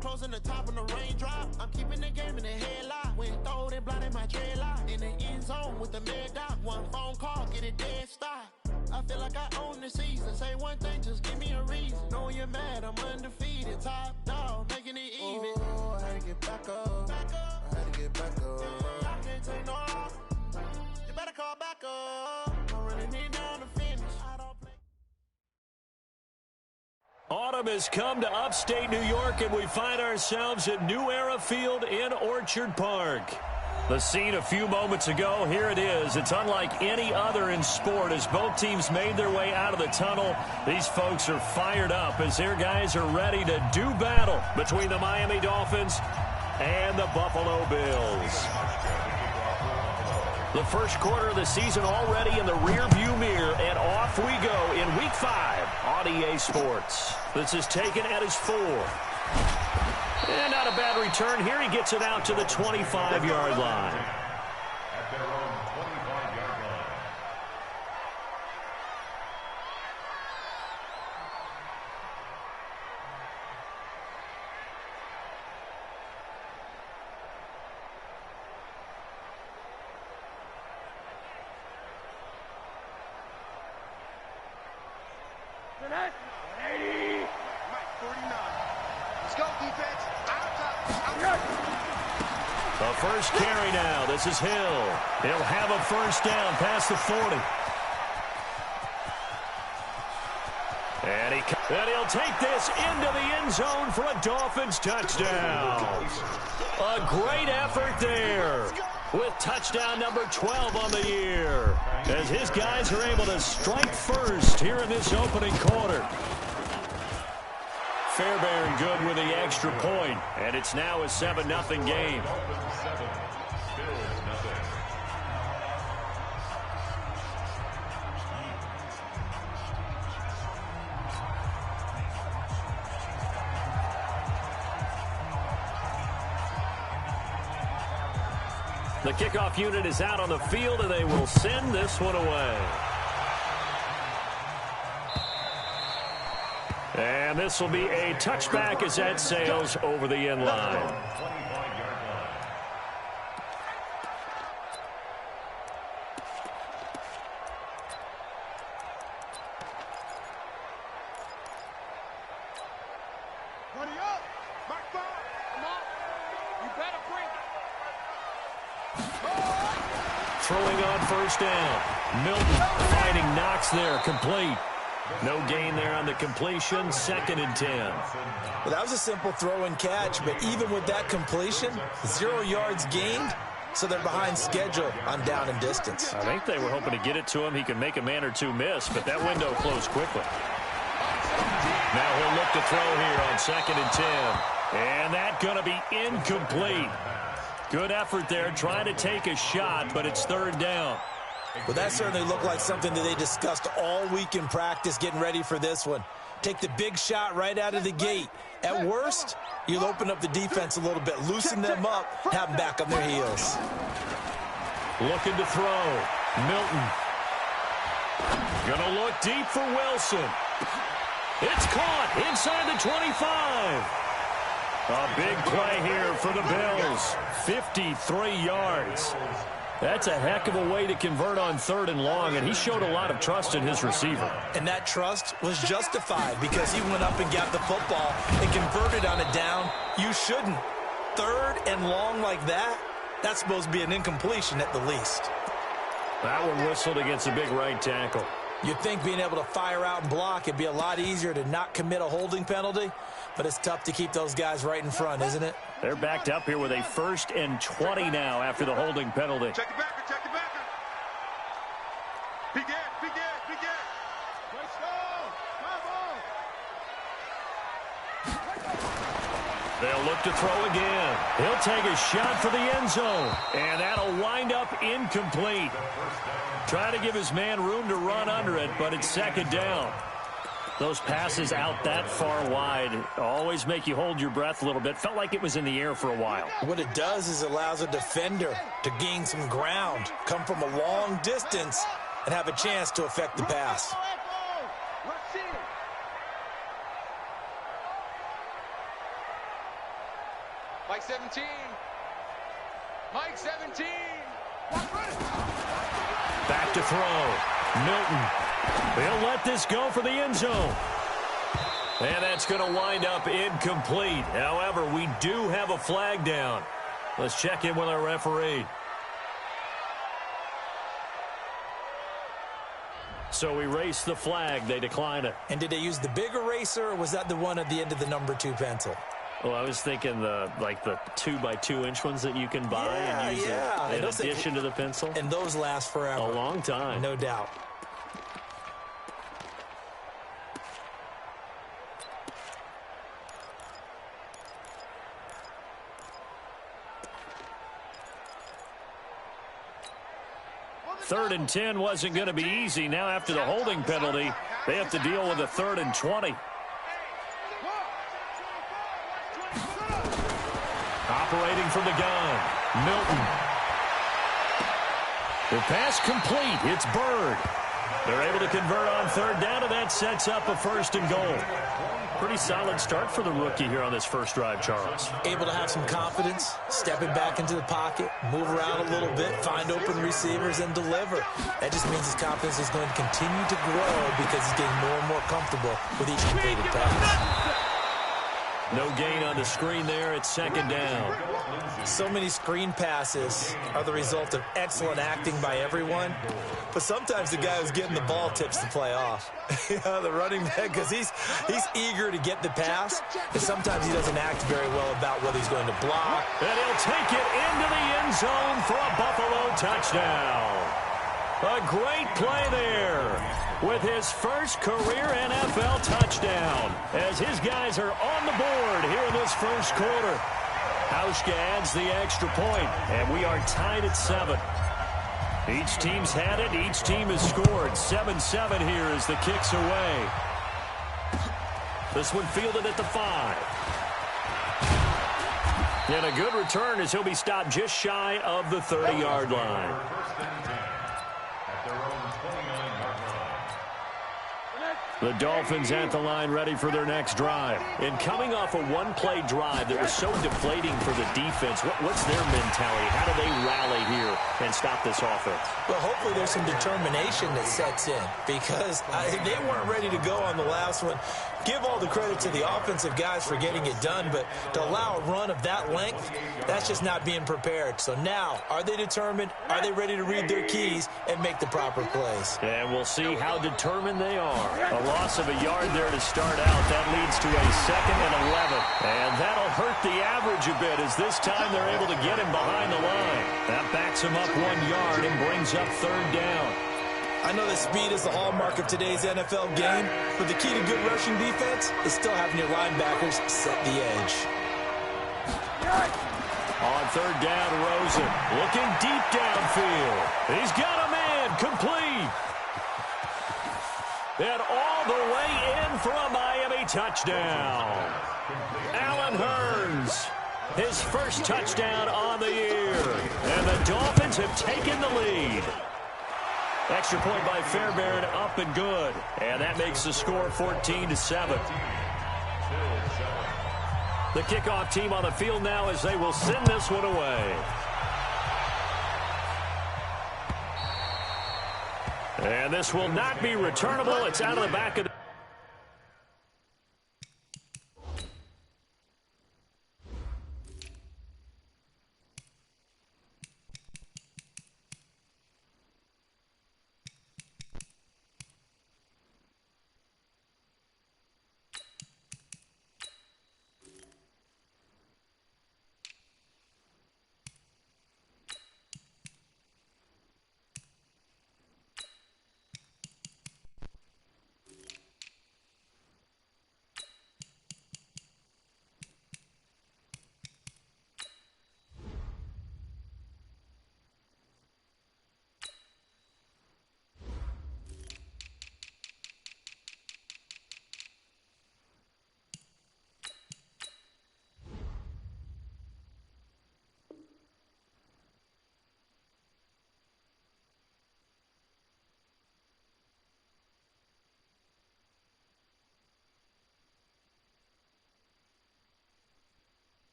close in the top on the raindrop. I'm keeping the game in the headlock. When throwed and blinded my dreadlock. In the end zone with the mad dot. One phone call, get it dead stop. I feel like I own the season. Say one thing, just give me a reason. Knowing you're mad, I'm undefeated. Top dog, making it even. Oh, I had to get back up. I had to get back up. I can't take no loss. You better call back up. I'm running it down to finish. I don't play. Autumn has come to upstate New York, and we find ourselves at New Era Field in Orchard Park. The scene a few moments ago, here it is. It's unlike any other in sport as both teams made their way out of the tunnel. These folks are fired up as their guys are ready to do battle between the Miami Dolphins and the Buffalo Bills. The first quarter of the season already in the rearview mirror, and off we go in Week 5 on EA Sports. This is taken at his 4. And not a bad return here. He gets it out to the 25-yard line. At their own 25-yard line. The first carry now. This is Hill. He'll have a first down past the 40. And he'll take this into the end zone for a Dolphins touchdown. A great effort there with touchdown number 12 on the year as his guys are able to strike first here in this opening quarter. Fairbairn good with the extra point, and it's now a 7-0 game. The kickoff unit is out on the field, and they will send this one away. And this will be a touchback as that sails over the end line. Throwing on first down. Milton fighting Knox there, complete. No gain there on the completion, 2nd and 10. Well, that was a simple throw and catch, but even with that completion, 0 yards gained, so they're behind schedule on down and distance. I think they were hoping to get it to him. He could make a man or two miss, but that window closed quickly. Now he'll look to throw here on 2nd and 10. And that's going to be incomplete. Good effort there, trying to take a shot, but it's 3rd down. Well, that certainly looked like something that they discussed all week in practice getting ready for this one. Take the big shot right out of the gate. At worst, you'll open up the defense a little bit, loosen them up, have them back on their heels. Looking to throw. Milton. Gonna look deep for Wilson. It's caught inside the 25. A big play here for the Bills. 53 yards. That's a heck of a way to convert on 3rd and long, and he showed a lot of trust in his receiver. And that trust was justified because he went up and got the football and converted on a down. You shouldn't. 3rd and long like that, that's supposed to be an incompletion at the least. That one whistled against a big right tackle. You'd think being able to fire out and block, it'd be a lot easier to not commit a holding penalty, but it's tough to keep those guys right in front, isn't it? They're backed up here with a 1st and 20 now after the holding penalty. Check the backer, check the backer. Be good. Let's go. They'll look to throw again. He'll take a shot for the end zone, and that'll wind up incomplete. Trying to give his man room to run under it, but it's 2nd down. Those passes out that far wide always make you hold your breath a little bit. Felt like it was in the air for a while. What it does is it allows a defender to gain some ground, come from a long distance, and have a chance to affect the pass. Mike 17. Mike 17. Back to throw. Milton. He'll let this go for the end zone. And that's going to wind up incomplete. However, we do have a flag down. Let's check in with our referee. So we race the flag. They decline it. And did they use the big eraser, or was that the one at the end of the number 2 pencil? Well, I was thinking the 2x2-inch ones that you can buy and use in addition to the pencil. And those last forever. A long time. No doubt. Third and 10 wasn't going to be easy. Now after the holding penalty, they have to deal with a 3rd and 20. Operating from the gun, Milton. The pass complete. It's Bird. They're able to convert on 3rd down, and that sets up a 1st and goal. Pretty solid start for the rookie here on this first drive, Charles. Able to have some confidence, stepping back into the pocket, move around a little bit, find open receivers, and deliver. That just means his confidence is going to continue to grow because he's getting more and more comfortable with each completed pass. No gain on the screen there. It's 2nd down. So many screen passes are the result of excellent acting by everyone. But sometimes the guy who's getting the ball tips the play off. The running back, because he's eager to get the pass. And sometimes he doesn't act very well about whether he's going to block. And he'll take it into the end zone for a Buffalo touchdown. A great play there with his first career NFL touchdown as his guys are on the board here in this first quarter. Hauschka adds the extra point, and we are tied at 7. Each team's had it. Each team has scored. 7-7 here as the kick's away. This one fielded at the 5. And a good return as he'll be stopped just shy of the 30-yard line. The Dolphins at the line ready for their next drive. And coming off a one-play drive that was so deflating for the defense, what's their mentality? How do they rally here and stop this offense? Well, hopefully there's some determination that sets in because they weren't ready to go on the last one. Give all the credit to the offensive guys for getting it done, but to allow a run of that length, that's just not being prepared. So now, are they determined? Are they ready to read their keys and make the proper plays? And we'll see how determined they are. A loss of a yard there to start out. That leads to a 2nd and 11. And that'll hurt the average a bit as this time they're able to get him behind the line. That backs him up 1 yard and brings up 3rd down. I know that speed is the hallmark of today's NFL game, but the key to good rushing defense is still having your linebackers set the edge. On 3rd down, Rosen looking deep downfield. He's got a man complete. And all the way in for a Miami touchdown. Allen Hurns, his first touchdown on the year. And the Dolphins have taken the lead. Extra point by Fairbairn, up and good. And that makes the score 14-7. The kickoff team on the field now as they will send this one away. And this will not be returnable. It's out of the back of the...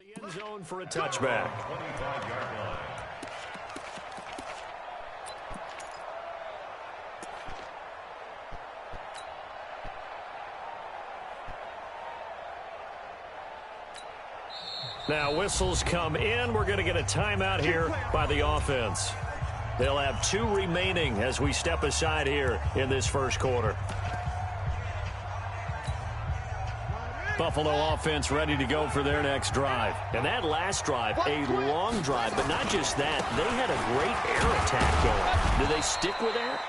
The end zone for a touchback. 25-yard line. Now whistles come in. We're going to get a timeout here by the offense. They'll have 2 remaining as we step aside here in this first quarter. Buffalo offense ready to go for their next drive. And that last drive, a long drive, but not just that. They had a great air attack going. Do they stick with that?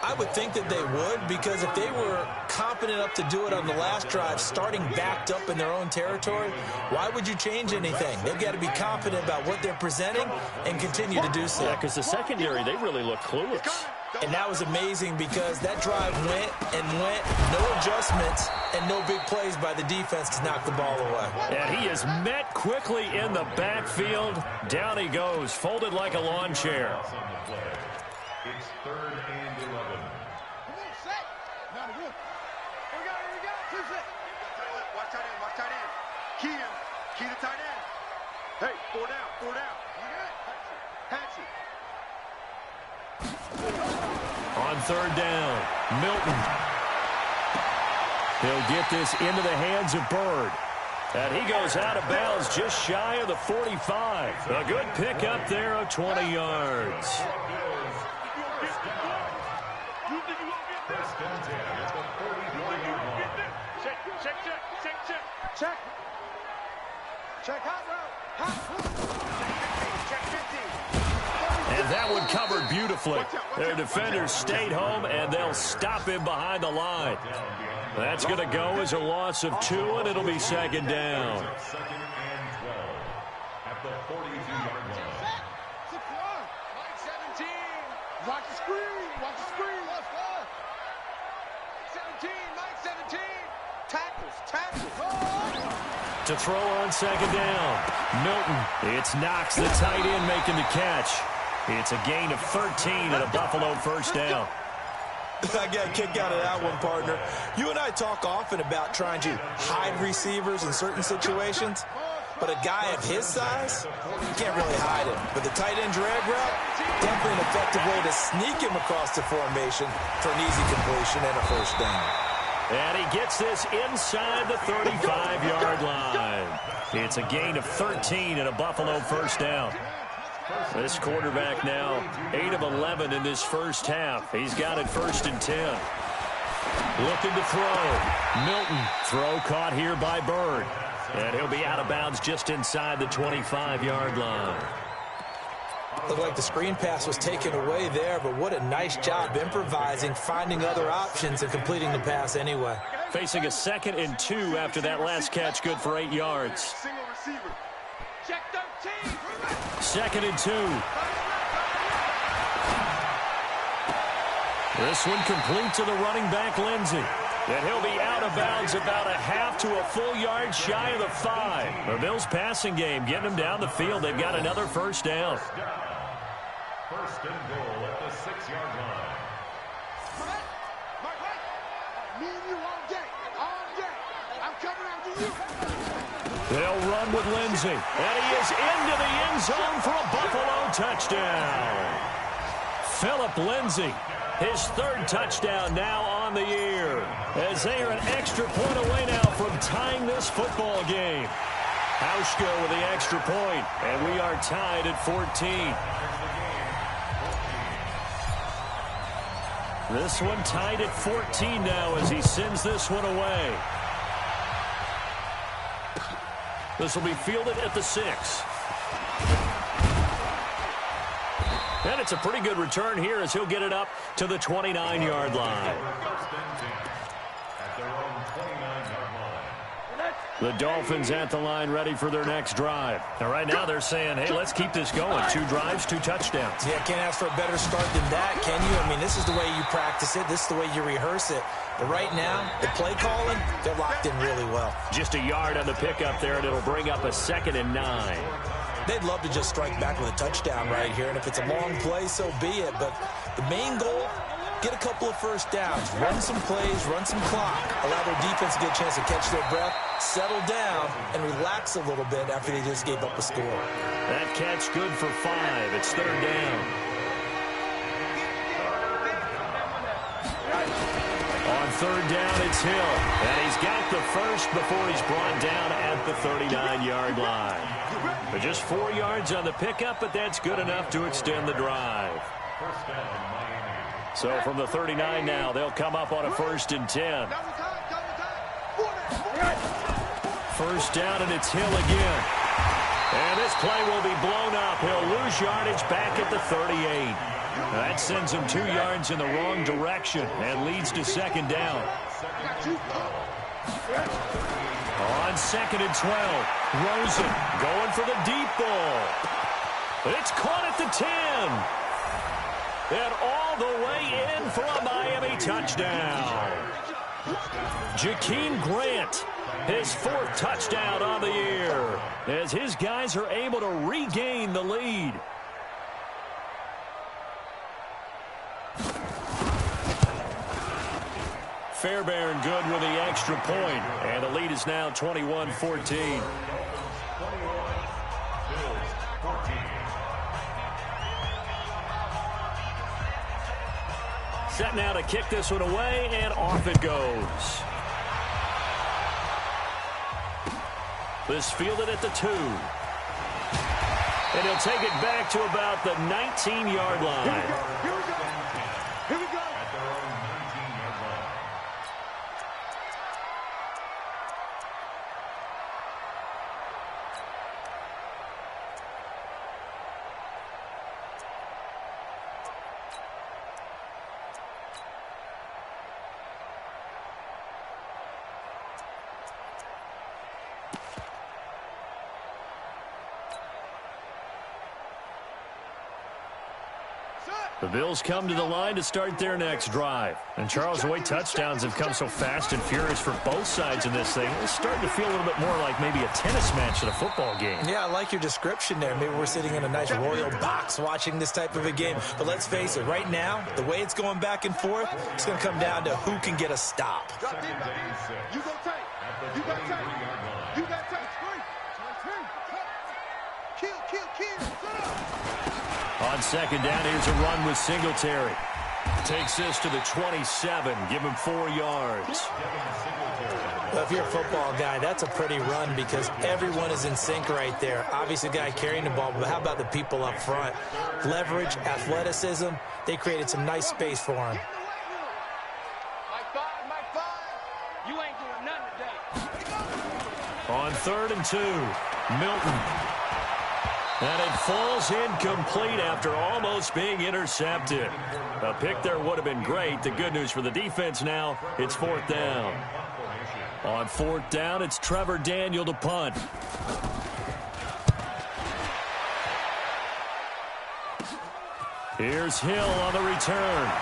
I would think that they would, because if they were competent enough to do it on the last drive, starting backed up in their own territory, why would you change anything? They've got to be confident about what they're presenting and continue to do so. Yeah, because the secondary, they really look clueless. And that was amazing because that drive went and went, no adjustments, and no big plays by the defense to knock the ball away. And he is met quickly in the backfield. Down he goes, folded like a lawn chair. It's 3rd and 11. Watch tight end, watch tight end. Key to tight end. Hey, 4 down. Patch it. On 3rd down, Milton. He'll get this into the hands of Bird. And he goes out of bounds just shy of the 45. A good pickup there of 20 yards. Check hot route. And that one covered beautifully. Their defenders stayed home, and they'll stop him behind the line. That's going to go as a loss of 2, and it'll be 2nd down. 2nd and 12 at the 42-yard line. Mike 17. Watch the screen. 17. Mike 17. Tackles. To throw on 2nd down, Milton. It's Knox, the tight end, making the catch. It's a gain of 13 and a Buffalo 1st down. I got a kick out of that one, partner. You and I talk often about trying to hide receivers in certain situations, but a guy of his size, you can't really hide him. But the tight end drag route, definitely an effective way to sneak him across the formation for an easy completion and a 1st down. And he gets this inside the 35-yard line. It's a gain of 13 and a Buffalo 1st down. This quarterback now 8 of 11 in this first half. He's got it 1st and 10. Looking to throw. Milton. Throw caught here by Bird. And he'll be out of bounds just inside the 25-yard line. Looked like the screen pass was taken away there, but what a nice job improvising, finding other options, and completing the pass anyway. Facing a 2nd and 2 after that last catch, good for 8 yards. Single receiver. Check 13. 2nd and 2. This one complete to the running back, Lindsey. And he'll be out of bounds about a half to a full yard shy of the 5. The Bills' passing game getting them down the field. They've got another 1st down. 1st and goal at the 6-yard line. Me and you all day. I'm coming after you. They'll run with Lindsey. And he is into the end zone for a Buffalo touchdown. Philip Lindsey, his 3rd touchdown now on the year, as they are an extra point away now from tying this football game. Hauschko with the extra point, and we are tied at 14. This one tied at 14 now as he sends this one away. This will be fielded at the 6. And it's a pretty good return here as he'll get it up to the 29-yard line. The Dolphins at the line ready for their next drive. Now, right now they're saying, hey, let's keep this going. 2 drives, 2 touchdowns. Yeah, can't ask for a better start than that, can you? I mean, this is the way you practice it. This is the way you rehearse it. But right now, the play calling, they're locked in really well. Just a yard on the pickup there, and it'll bring up a 2nd and 9. They'd love to just strike back with a touchdown right here, and if it's a long play, so be it. But the main goal, get a couple of first downs, run some plays, run some clock, allow their defense to get a chance to catch their breath, settle down, and relax a little bit after they just gave up a score. That catch good for 5. It's 3rd down. On 3rd down, it's Hill. And he's got the first before he's brought down at the 39-yard line. But just 4 yards on the pickup, but that's good enough to extend the drive. So from the 39 now, they'll come up on a 1st and 10. 1st down, and it's Hill again. And this play will be blown up. He'll lose yardage back at the 38. That sends him 2 yards in the wrong direction and leads to 2nd down. On 2nd and 12, Rosen going for the deep ball. It's caught at the 10. And all the way in for a Miami touchdown. Jakeem Grant, his 4th touchdown on the year, as his guys are able to regain the lead. Fairbairn good with the extra point, and the lead is now 21-14. Set now to kick this one away, and off it goes. This fielded at the 2. And he'll take it back to about the 19-yard line. Here we go. Here we go. The Bills come to the line to start their next drive. And, Charles, the way touchdowns have come so fast and furious for both sides in this thing, it's starting to feel a little bit more like maybe a tennis match at a football game. Yeah, I like your description there. Maybe we're sitting in a nice royal box watching this type of a game. But let's face it, right now, the way it's going back and forth, it's going to come down to who can get a stop. You go tight. You got tight. You got tight. Kill. On 2nd down, here's a run with Singletary. Takes this to the 27. Give him 4 yards. Well, if you're a football guy, that's a pretty run because everyone is in sync right there. Obviously, the guy carrying the ball, but how about the people up front? Leverage, athleticism, they created some nice space for him. You ain't doing nothing today. On 3rd and 2, Milton. And it falls incomplete after almost being intercepted. A pick there would have been great. The good news for the defense now, it's 4th down. On 4th down, it's Trevor Daniel to punt. Here's Hill on the return.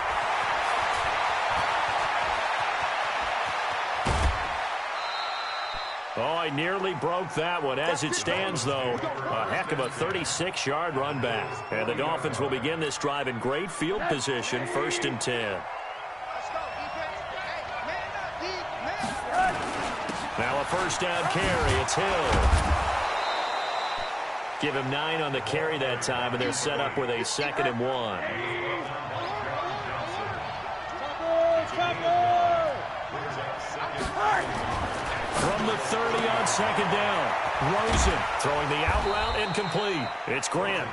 Oh, he nearly broke that one. As it stands, though, a heck of a 36-yard run back. And the Dolphins will begin this drive in great field position, 1st and 10. Now a 1st down carry. It's Hill. Give him 9 on the carry that time, and they're set up with a 2nd and 1. From the 30 on 2nd down, Rosen throwing the out route incomplete. It's Grant.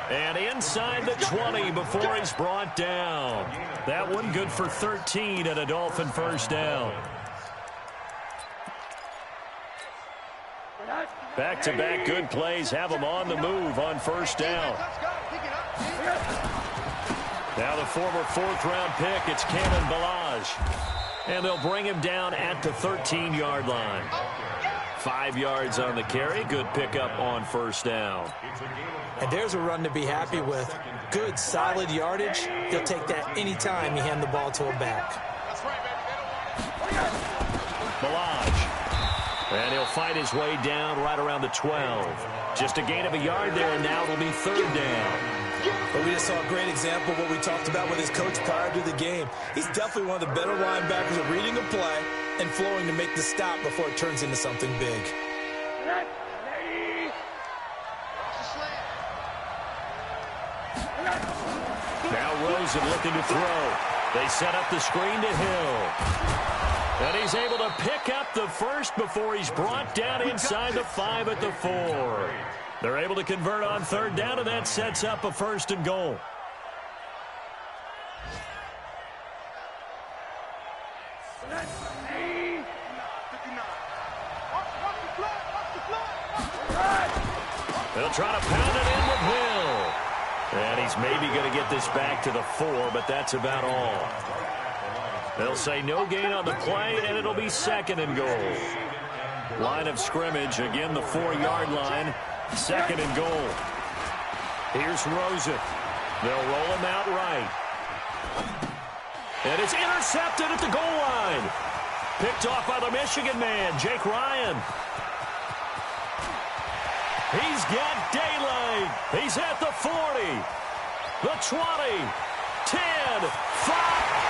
And inside the 20 before he's brought down. That one good for 13 and a Dolphin 1st down. Back-to-back good plays have them on the move on 1st down. Now the former 4th-round pick, it's Cannon Balaj. And they'll bring him down at the 13-yard line. 5 yards on the carry. Good pickup on 1st down. And there's a run to be happy with. Good, solid yardage. He'll take that anytime you hand the ball to a back. Balaj. And he'll fight his way down right around the 12. Just a gain of a yard there, and now it'll be 3rd down. But we just saw a great example of what we talked about with his coach prior to the game. He's definitely one of the better linebackers at reading a play and flowing to make the stop before it turns into something big. Now Rosen looking to throw. They set up the screen to Hill. And he's able to pick up the first before he's brought down inside the 5 at the 4. They're able to convert on third down, and that sets up a 1st and goal. They'll try to pound it in with Hill. And he's maybe going to get this back to the 4, but that's about all. They'll say no gain on the play, and it'll be 2nd and goal. Line of scrimmage, again the 4-yard line, 2nd and goal. Here's Rosen. They'll roll him out right. And it's intercepted at the goal line. Picked off by the Michigan man, Jake Ryan. He's got daylight. He's at the 40, the 20, 10, 5,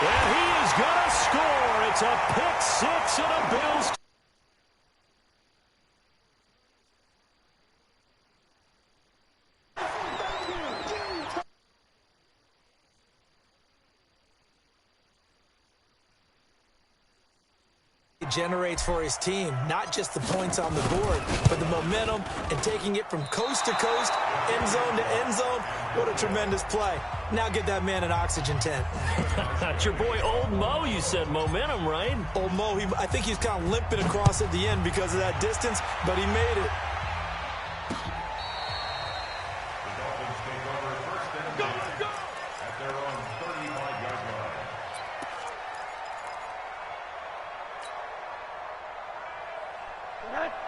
and he is going to score. It's a pick 6 and a Bills. Generates for his team, not just the points on the board, but the momentum and taking it from coast to coast, end zone to end zone. What a tremendous play. Now get that man an oxygen tent. That's your boy Old Mo. You said momentum, right? Old Mo, I think he's kind of limping across at the end because of that distance, but he made it.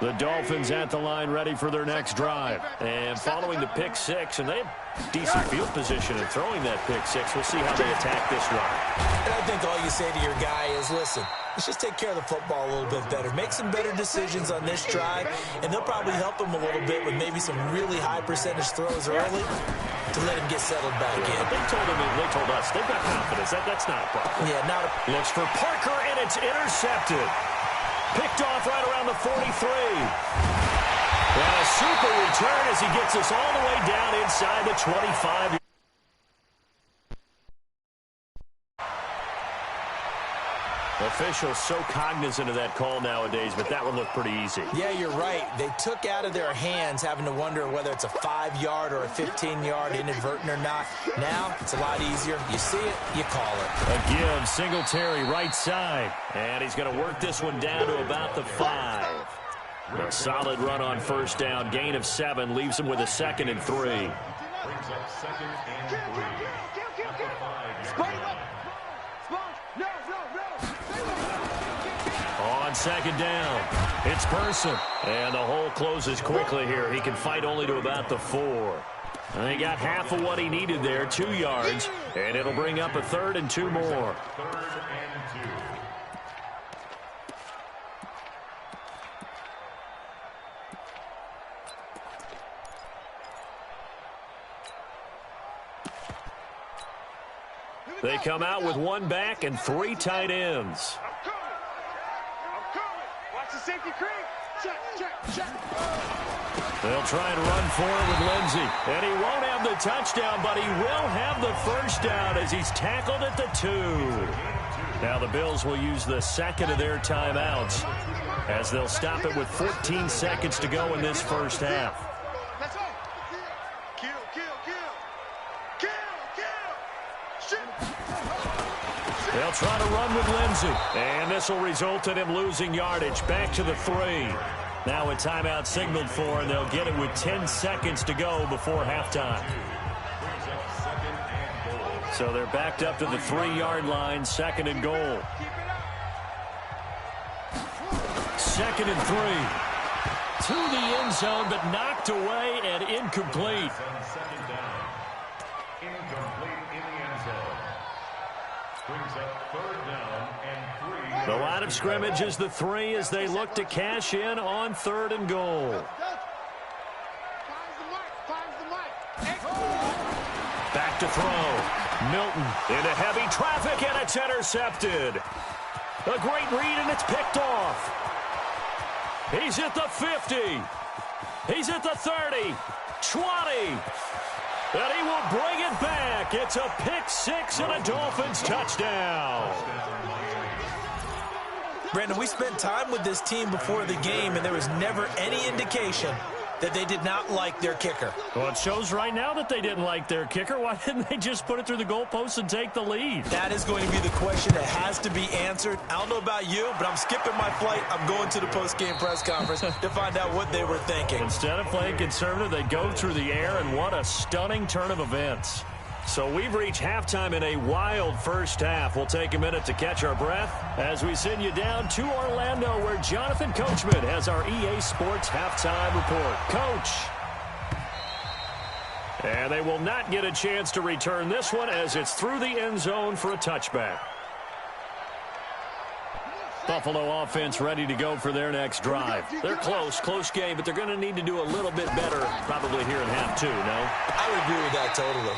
The Dolphins at the line ready for their next drive. And following the pick 6, and they have decent field position in throwing that pick 6. We'll see how they attack this drive. And I think all you say to your guy is, listen, let's just take care of the football a little bit better. Make some better decisions on this drive, and they'll probably help him a little bit with maybe some really high percentage throws early to let him get settled back in. They told us they've got confidence. That's not a problem. Yeah, not a... Looks for Parker, and it's intercepted. Picked off right around the 43. And a super return as he gets us all the way down inside the 25. Officials so cognizant of that call nowadays, but that one looked pretty easy. Yeah, you're right. They took out of their hands having to wonder whether it's a 5-yard or a 15-yard inadvertent or not. Now, it's a lot easier. You see it, you call it. A give, Singletary right side. And he's going to work this one down to about the 5. A solid run on first down. Gain of 7 leaves him with a 2nd and 3. Brings up 2nd and 3. On 2nd down, it's Person. And the hole closes quickly here. He can fight only to about the 4. And he got half of what he needed there, 2 yards. And it'll bring up a 3rd and 2 more. 3rd and 2. They come out with 1 back and 3 tight ends. Safety creek. Check. They'll try and run for it with Lindsey. And he won't have the touchdown, but he will have the first down as he's tackled at the 2. Now the Bills will use the 2nd of their timeouts as they'll stop it with 14 seconds to go in this first half. Let's go. Kill. They'll try to run with Lindsey. And this will result in him losing yardage. Back to the 3. Now a timeout signaled for, and they'll get it with 10 seconds to go before halftime. So they're backed up to the 3-yard line, 2nd and goal. 2nd and 3. To the end zone, but knocked away and incomplete.2nd down. Incomplete in the end zone. Brings up 3rd down and 3. The line of scrimmage is the 3 as they look to cash in on 3rd and goal. throw. Milton into heavy traffic, and it's intercepted. A great read, and it's picked off. He's at the 50. He's at the 30, 20. And he will bring it back. It's a pick six and a Dolphins touchdown. Brandon, we spent time with this team before the game, and there was never any indication that they did not like their kicker. Well, it shows right now that they didn't like their kicker. Why didn't they just put it through the goalpost and take the lead? That is going to be the question that has to be answered. I don't know about you, but I'm skipping my flight. I'm going to the post-game press conference to find out what they were thinking. Instead of playing conservative, they go through the air, and what a stunning turn of events. So we've reached halftime in a wild first half. We'll take a minute to catch our breath as we send you down to Orlando, where Jonathan Coachman has our EA Sports halftime report. Coach. And they will not get a chance to return this one as it's through the end zone for a touchback. Buffalo offense ready to go for their next drive. They're close game, but they're going to need to do a little bit better probably here in half two, no? I would agree with that totally.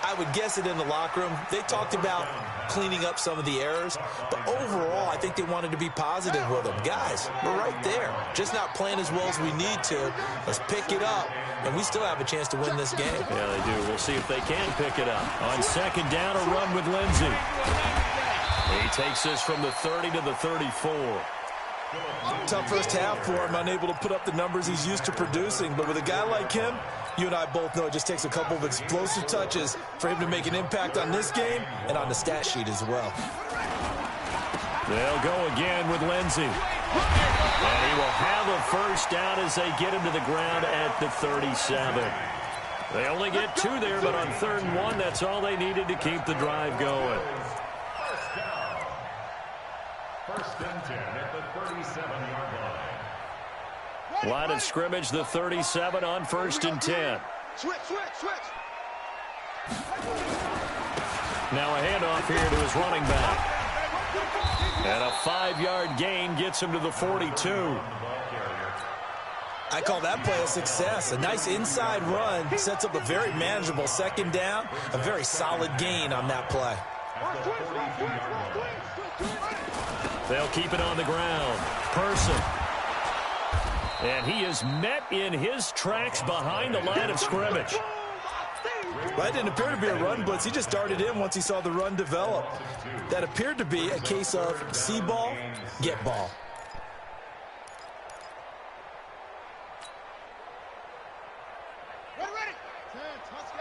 I would guess it in the locker room. They talked about cleaning up some of the errors, but overall, I think they wanted to be positive with them. Guys, we're right there. Just not playing as well as we need to. Let's pick it up, and we still have a chance to win this game. Yeah, they do. We'll see if they can pick it up. On second down, a run with Lindsey. He takes this from the 30 to the 34. Tough first half for him, unable to put up the numbers he's used to producing. But with a guy like him, you and I both know it just takes a couple of explosive touches for him to make an impact on this game and on the stat sheet as well. They'll go again with Lindsey. And he will have a first down as they get him to the ground at the 37. They only get two there, but on 3rd and 1, that's all they needed to keep the drive going. First and 10 at the 37-yard line. Line of scrimmage, the 37 on 1st and 10. Switch. Now a handoff here to his running back. And a 5-yard gain gets him to the 42. I call that play a success. A nice inside run sets up a very manageable second down. A very solid gain on that play. They'll keep it on the ground. Person. And he is met in his tracks behind the line of scrimmage. Well, that didn't appear to be a run blitz. He just darted in once he saw the run develop. That appeared to be a case of see ball, get ball. Ready. Let's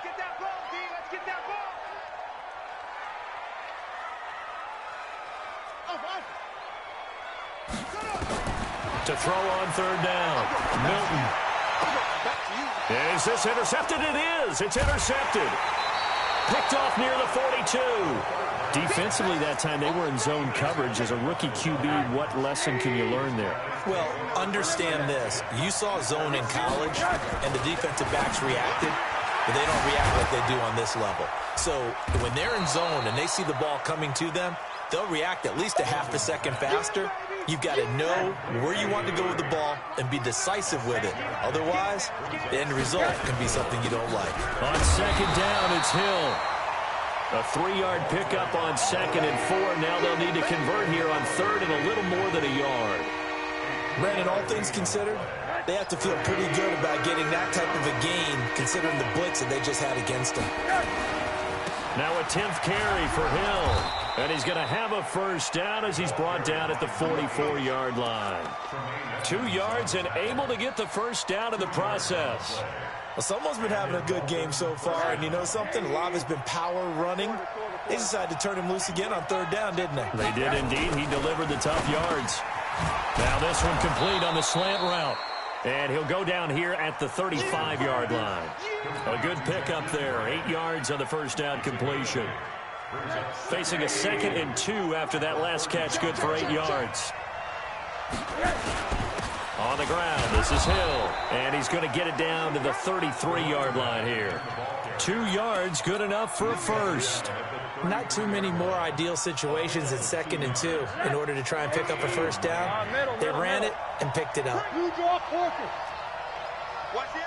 get that ball, D. Let's get that ball. To throw on 3rd down. Milton. Is this intercepted? It is. It's intercepted. Picked off near the 42. Defensively that time, they were in zone coverage. As a rookie QB, what lesson can you learn there? Well, understand this. You saw zone in college, and the defensive backs reacted, but they don't react like they do on this level. So when they're in zone and they see the ball coming to them, they'll react at least a half a second faster. You've got to know where you want to go with the ball and be decisive with it. Otherwise, the end result can be something you don't like. On 2nd down, it's Hill. A 3-yard pickup on 2nd and 4. Now they'll need to convert here on 3rd and a little more than a yard. Brandon, all things considered, they have to feel pretty good about getting that type of a gain considering the blitz that they just had against them. Now a 10th carry for Hill. And he's going to have a first down as he's brought down at the 44-yard line. 2 yards and able to get the first down in the process. Well, someone's been having a good game so far, and you know something? A lot has been power running. They decided to turn him loose again on 3rd down, didn't they? They did indeed. He delivered the tough yards. Now this one complete on the slant route. And he'll go down here at the 35-yard line. A good pickup there. 8 yards on the first down completion. Facing a 2nd and 2 after that last catch, good for 8 yards. On the ground, this is Hill. And he's going to get it down to the 33-yard line here. 2 yards, good enough for a first. Not too many more ideal situations at 2nd and 2 in order to try and pick up a first down. They ran it and picked it up. You draw focus. Watch it.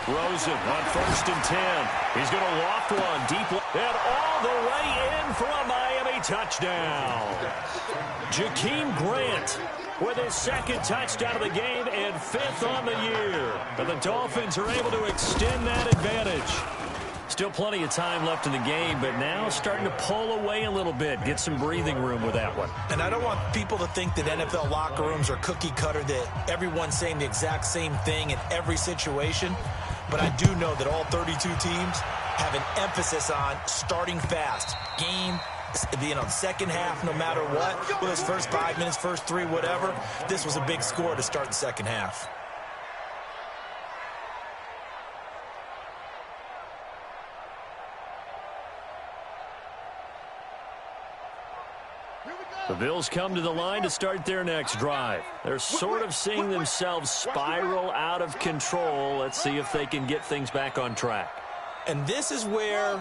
Rosen on 1st and 10. He's going to loft one deep and all the way in for a Miami touchdown. Jakeem Grant with his 2nd touchdown of the game and 5th on the year. And the Dolphins are able to extend that advantage. Still plenty of time left in the game, but now starting to pull away a little bit, get some breathing room with that one. And I don't want people to think that NFL locker rooms are cookie cutter, that everyone's saying the exact same thing in every situation. But I do know that all 32 teams have an emphasis on starting fast. Game being on second half no matter what. Whether it's first 5 minutes, first 3, whatever. This was a big score to start the second half. The Bills come to the line to start their next drive. They're sort of seeing themselves spiral out of control. Let's see if they can get things back on track. And this is where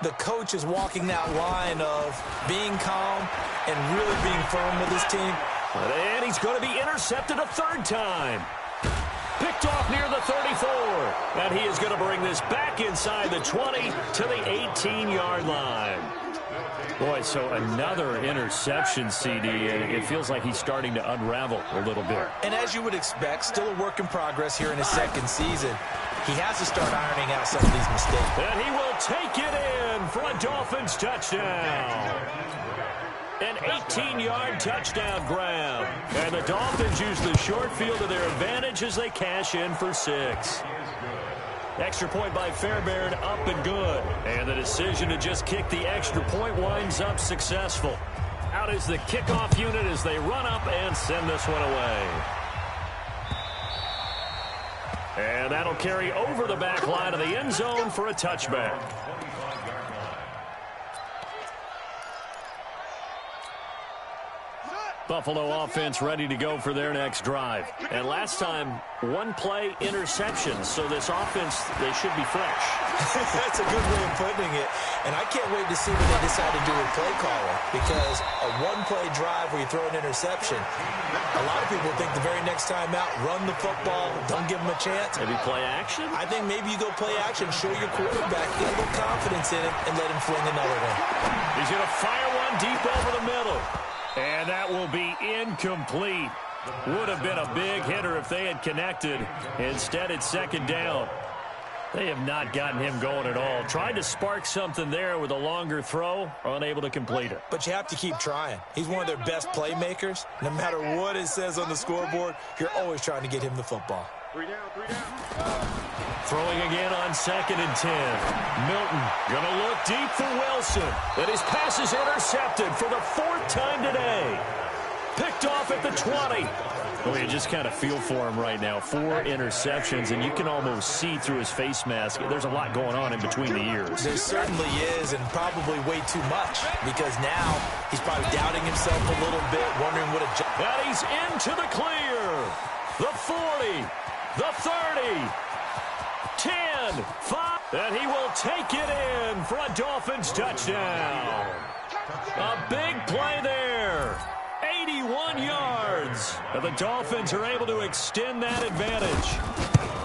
the coach is walking that line of being calm and really being firm with his team. And he's going to be intercepted a 3rd time. Picked off near the 34. And he is going to bring this back inside the 20 to the 18-yard line. Boy, so another interception, CD. It feels like he's starting to unravel a little bit. And as you would expect, still a work in progress here in his 2nd season. He has to start ironing out some of these mistakes. And he will take it in for a Dolphins touchdown. An 18-yard touchdown grab. And the Dolphins use the short field to their advantage as they cash in for 6. Extra point by Fairbairn, up and good. And the decision to just kick the extra point winds up successful. Out is the kickoff unit as they run up and send this one away. And that'll carry over the back line of the end zone for a touchback. Buffalo offense ready to go for their next drive. And last time, 1-play interceptions. So this offense, they should be fresh. That's a good way of putting it. And I can't wait to see what they decide to do with play calling. Because a 1-play drive where you throw an interception, a lot of people think the very next time out, run the football, don't give them a chance. Maybe play action? I think maybe you go play action, show your quarterback, get a little confidence in him, and let him fling another one. He's going to fire one deep over the middle. And that will be incomplete. Would have been a big hitter if they had connected. Instead, it's 2nd down. They have not gotten him going at all. Tried to spark something there with a longer throw, unable to complete it. But you have to keep trying. He's one of their best playmakers. No matter what it says on the scoreboard, you're always trying to get him the football. 3 down, 3 down. Throwing again on 2nd and 10. Milton going to look deep for Wilson. And his pass is intercepted for the 4th time today. Picked off at the 20. Well, you just kind of feel for him right now. 4 interceptions, and you can almost see through his face mask. There's a lot going on in between the ears. There certainly is, and probably way too much, because now he's probably doubting himself a little bit, wondering what a job. And he's into the clear. The 40, the 30, 10, 5. And he will take it in for a Dolphins touchdown. A big play there. 81 yards. And the Dolphins are able to extend that advantage.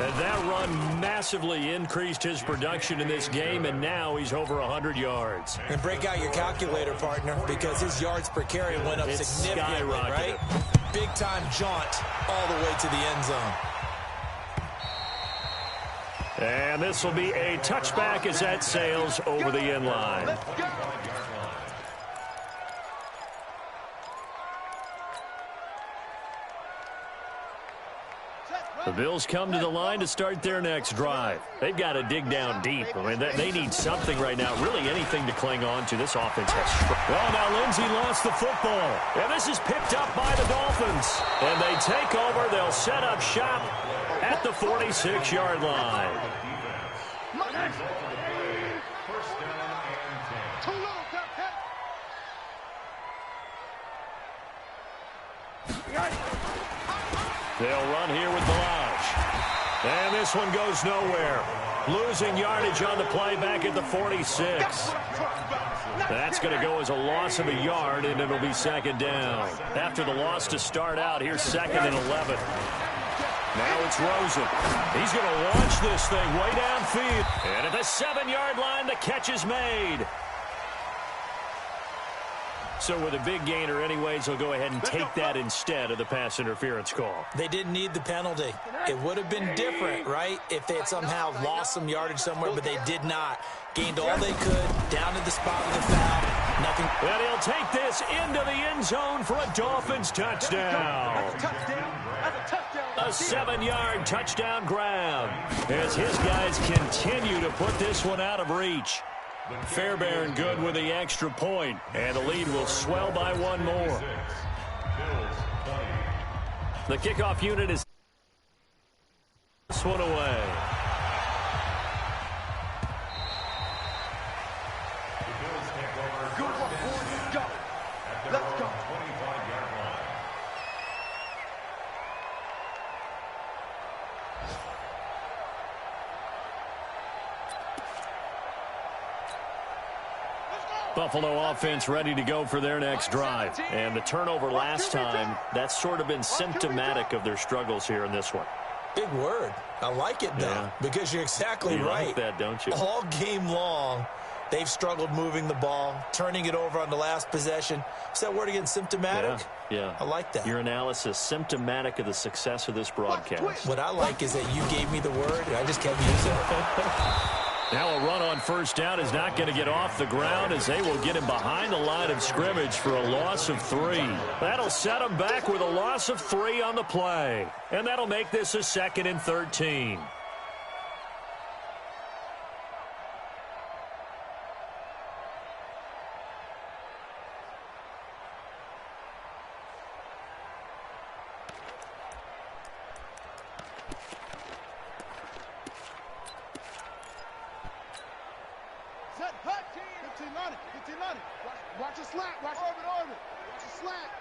And that run massively increased his production in this game, and now he's over 100 yards. And break out your calculator, partner, because his yards per carry went up significantly, right? Big-time jaunt all the way to the end zone. And this will be a touchback as that sails over the end line. The Bills come to the line to start their next drive. They've got to dig down deep. I mean, they need something right now, really anything to cling on to. This offense has... Well, now Lindsey lost the football. And this is picked up by the Dolphins. And they take over. They'll set up shop at the 46-yard line. They'll run here with Balaj. And this one goes nowhere. Losing yardage on the play back at the 46. That's going to go as a loss of a yard, and it'll be 2nd down. After the loss to start out, here's 2nd and 11. Now it's Rosen. He's going to launch this thing way downfield. And at the 7-yard line, the catch is made. So with a big gainer anyways, they'll go ahead and take that instead of the pass interference call. They didn't need the penalty. It would have been different, right, if they had somehow lost some yardage somewhere, but they did not. Gained all they could, down to the spot of the foul. Nothing. And he'll take this into the end zone for a Dolphins touchdown. A 7-yard touchdown grab as his guys continue to put this one out of reach. Fairbairn good with the extra point, and the lead will swell by one more. The kickoff unit is this one away. Let's go. Buffalo offense ready to go for their next drive. And the turnover last time, that's sort of been symptomatic of their struggles here in this one. Big word. I like it, though, because you're exactly right. You like that, don't you? All game long, they've struggled moving the ball, turning it over on the last possession. Is that word again, symptomatic? Yeah. I like that. Your analysis, symptomatic of the success of this broadcast. What I like is that you gave me the word, and I just kept using it. Now a run on first down is not going to get off the ground as they will get him behind the line of scrimmage for a loss of 3. That'll set him back with a loss of 3 on the play. And that'll make this a 2nd and 13. Watch a slant. Watch orbit. Watch a slant.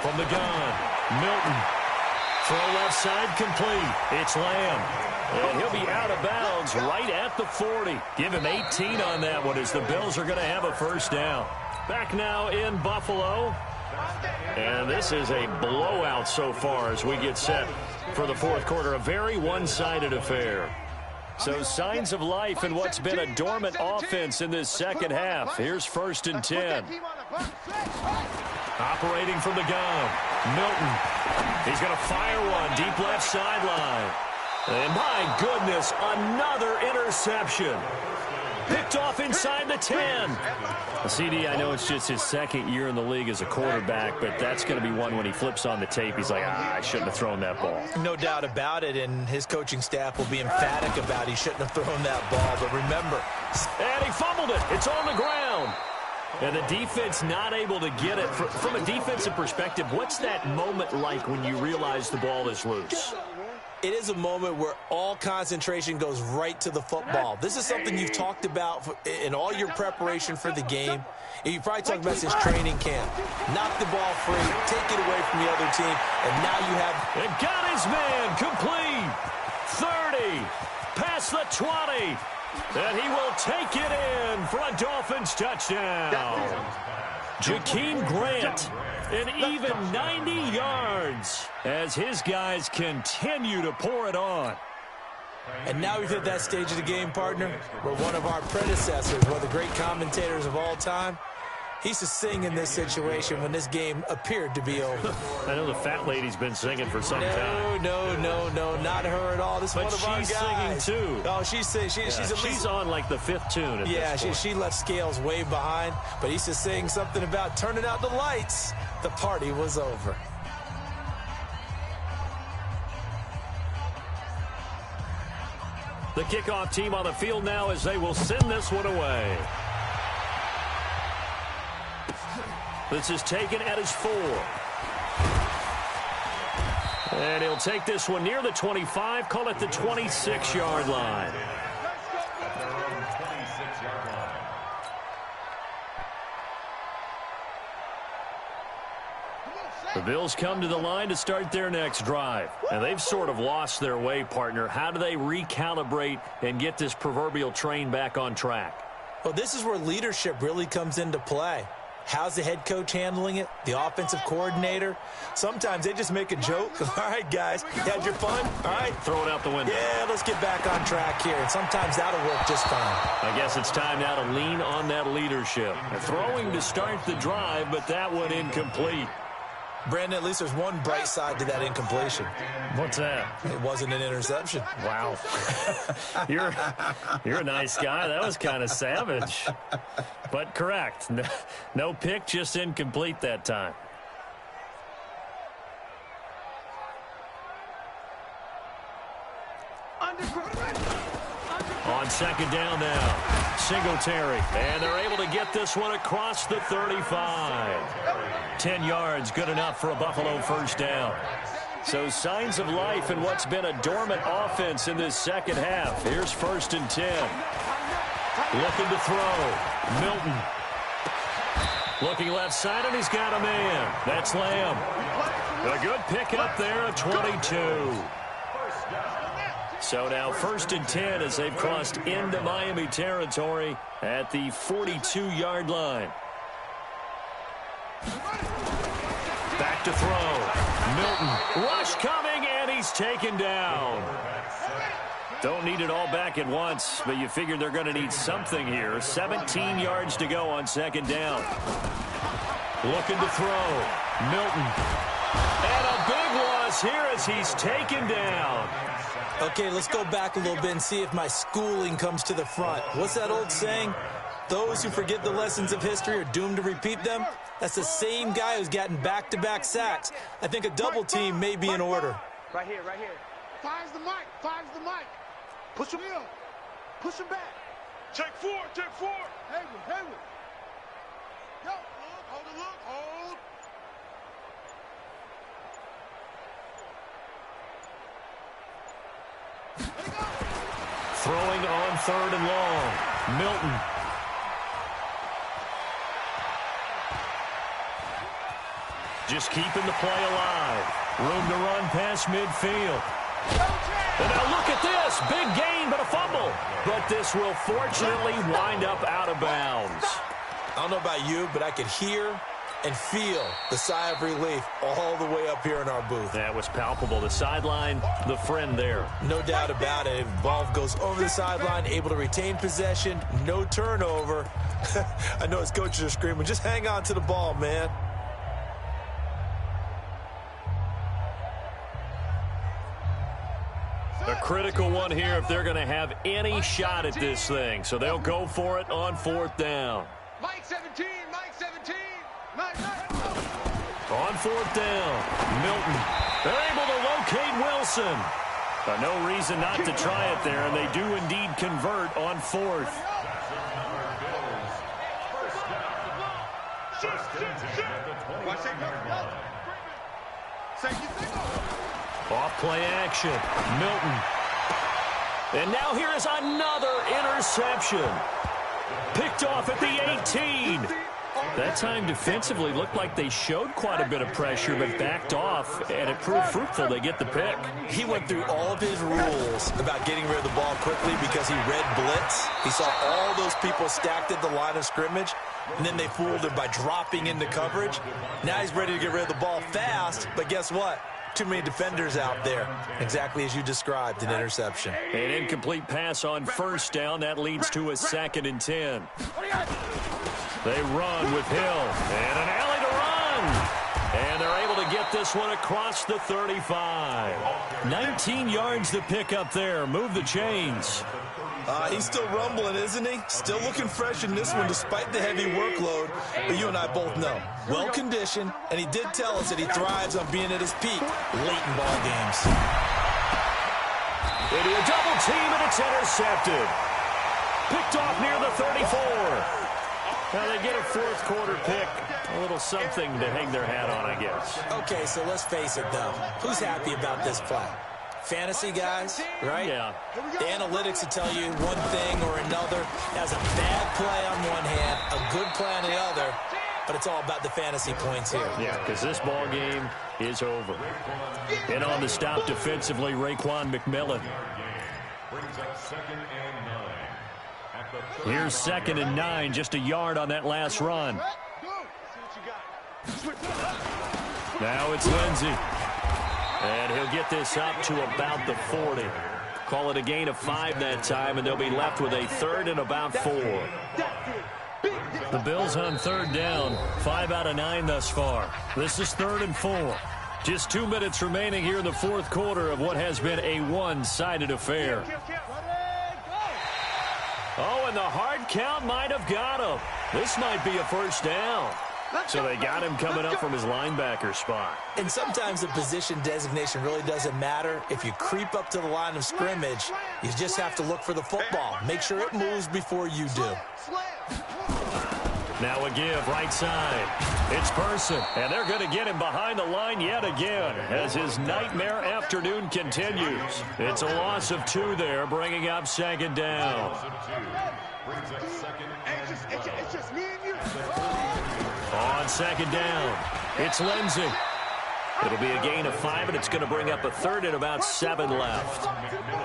From the gun, Milton. Throw left side complete. It's Lamb. And he'll be out of bounds right at the 40. Give him 18 on that one as the Bills are going to have a first down. Back now in Buffalo. And this is a blowout so far as we get set for the fourth quarter. A very one-sided affair. So signs of life in what's been a dormant offense in this second half. Here's 1st and 10. Operating from the gun, Milton. He's going to fire one deep left sideline. And my goodness, another interception. Picked off inside the 10. CD, I know it's just his 2nd year in the league as a quarterback, but that's going to be one when he flips on the tape. He's like, I shouldn't have thrown that ball. No doubt about it, and his coaching staff will be emphatic about he shouldn't have thrown that ball. But remember. And he fumbled it. It's on the ground. And the defense not able to get it. From a defensive perspective, what's that moment like when you realize the ball is loose? It is a moment where all concentration goes right to the football. This is something you've talked about in all your preparation for the game. You probably talked about since training camp. Knock the ball free, take it away from the other team, and now you have... And got his man complete. 30, past the 20. And he will take it in for a Dolphins touchdown. Jakeem Grant, an even 90 yards as his guys continue to pour it on. And now we've hit that stage of the game, partner, where one of our predecessors, one of the great commentators of all time, he used to sing in this situation when this game appeared to be over. I know the fat lady's been singing for some time. No, not her at all. This is one of our guys. But she's singing, too. Oh, she's at least... She's on, like, the 5th tune at this point. She left Scales way behind, but he used to sing something about turning out the lights. The party was over. The kickoff team on the field now as they will send this one away. This is taken at his 4. And he'll take this one near the 25, call it the 26-yard line. The Bills come to the line to start their next drive. And they've sort of lost their way, partner. How do they recalibrate and get this proverbial train back on track? Well, this is where leadership really comes into play. How's the head coach handling it? The offensive coordinator? Sometimes they just make a joke. All right, guys, you had your fun? All right. Throw it out the window. Yeah, let's get back on track here. And sometimes that'll work just fine. I guess it's time now to lean on that leadership. Throwing to start the drive, but that one incomplete. Brandon, at least there's one bright side to that incompletion. What's that? It wasn't an interception. Wow. You're a nice guy. That was kind of savage. But correct. No pick, just incomplete that time. On second down now, Singletary. And they're able to get this one across the 35. 10 yards, good enough for a Buffalo first down. So signs of life in what's been a dormant offense in this second half. Here's 1st and 10. Looking to throw. Milton. Looking left side, and he's got a man. That's Lamb. A good pickup there at 22. So now 1st and 10 as they've crossed into Miami territory at the 42-yard line. Back to throw. Milton. Rush coming, and he's taken down. Don't need it all back at once, but you figure they're going to need something here. 17 yards to go on second down. Looking to throw. Milton. And a big loss here as he's taken down. Okay, let's go back a little bit and see if my schooling comes to the front. What's that old saying? Those who forget the lessons of history are doomed to repeat them. That's the same guy who's gotten back-to-back sacks. I think a double team may be in order. Right here, right here. Finds the mic, finds the mic. Push him in. Push him back. Check 4, check 4. Hayward, Hayward. Yo, look, hold it, look, hold. Throwing on 3rd and long. Milton. Just keeping the play alive. Room to run past midfield. And now look at this. Big gain, but a fumble. But this will fortunately wind up out of bounds. I don't know about you, but I could hear and feel the sigh of relief all the way up here in our booth. That was palpable. The sideline, the friend there. No doubt about it. Ball goes over the sideline, able to retain possession, no turnover. I know his coaches are screaming, just hang on to the ball, man. A critical one here if they're going to have any shot at this thing. So they'll go for it on 4th down. Mike 17, Mike 17. Mike. On 4th down, Milton. They're able to locate Wilson. No reason not to try it there, and they do indeed convert on 4th. Off play action, Milton. And now here is another interception. Picked off at the 18. That time defensively looked like they showed quite a bit of pressure, but backed off, and it proved fruitful. They get the pick. He went through all of his rules about getting rid of the ball quickly because he read blitz. He saw all those people stacked at the line of scrimmage, and then they fooled him by dropping into coverage. Now he's ready to get rid of the ball fast, but guess what? Too many defenders out there. Exactly as you described, an interception. An incomplete pass on 1st down. That leads to a 2nd and 10. They run with Hill. And an alley to run. And they're able to get this one across the 35. 19 yards to pick up there. Move the chains. He's still rumbling, isn't he? Still looking fresh in this one despite the heavy workload. But you and I both know, well-conditioned, and he did tell us that he thrives on being at his peak late in ball games. They do a double team, and it's intercepted. Picked off near the 34. Now they get a 4th quarter pick. A little something to hang their hat on, I guess. Okay, so let's face it, though. Who's happy about this play? Fantasy guys, right? Yeah. The analytics will tell you one thing or another. As a bad play on one hand, a good play on the other, but it's all about the fantasy points here. Yeah, because this ball game is over. And on the stop defensively, Raekwon McMillan. Here's 2nd and 9, just a yard on that last run. Now it's Lindsey. And he'll get this up to about the 40. Call it a gain of 5 that time, and they'll be left with a third and about 4. The Bills on third down. 5 out of 9 thus far. This is 3rd and 4. Just 2 minutes remaining here in the fourth quarter of what has been a one-sided affair. Oh, and the hard count might have got him. This might be a first down. So they got him coming up from his linebacker spot. And sometimes the position designation really doesn't matter. If you creep up to the line of scrimmage, you just have to look for the football. Make sure it moves before you do. Now a give, right side. It's Person, and they're going to get him behind the line yet again as his nightmare afternoon continues. It's a loss of 2 there, bringing up 2nd down. It's just me and you. On 2nd down, it's Lindsey. It'll be a gain of 5, and it's going to bring up a third and about 7 left.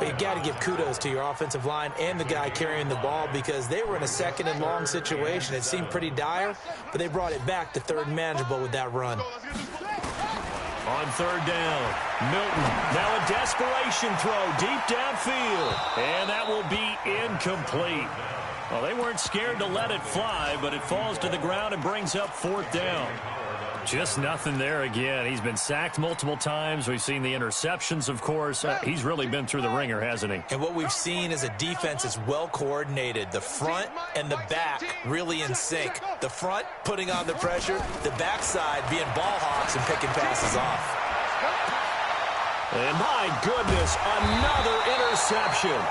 You got to give kudos to your offensive line and the guy carrying the ball because they were in a 2nd and long situation. It seemed pretty dire, but they brought it back to 3rd and manageable with that run. On 3rd down, Milton. Now a desperation throw deep downfield, and that will be incomplete. Well, they weren't scared to let it fly, but it falls to the ground and brings up 4th down. Just nothing there again. He's been sacked multiple times. We've seen the interceptions, of course. He's really been through the ringer, hasn't he? And what we've seen is a defense that's well coordinated. The front and the back really in sync. The front putting on the pressure, the backside being ball hawks and picking passes off. And my goodness, another interception.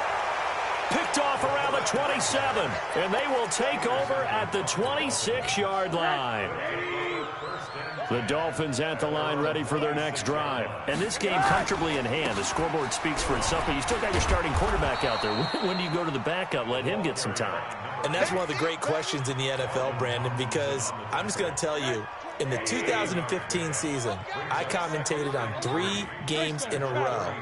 Picked off around the 27, and they will take over at the 26-yard line. The Dolphins at the line ready for their next drive. And this game comfortably in hand. The scoreboard speaks for itself, but you still got your starting quarterback out there. When do you go to the backup? Let him get some time. And that's one of the great questions in the NFL, Brandon, because I'm just going to tell you, in the 2015 season, I commentated on 3 games in a row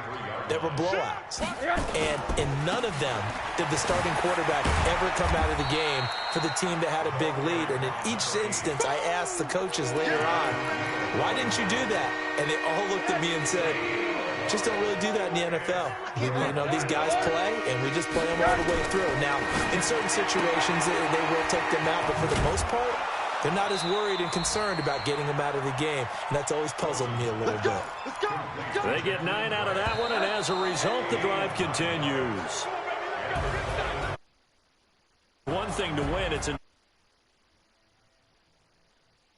that were blowouts. And in none of them did the starting quarterback ever come out of the game for the team that had a big lead. And in each instance, I asked the coaches later on, why didn't you do that? And they all looked at me and said, just don't really do that in the NFL. You know, these guys play, and we just play them all the way through. Now, in certain situations, they will take them out, but for the most part, they're not as worried and concerned about getting them out of the game, and that's always puzzled me a little bit. They get 9 out of that one, and as a result, the drive continues. One thing to win, it's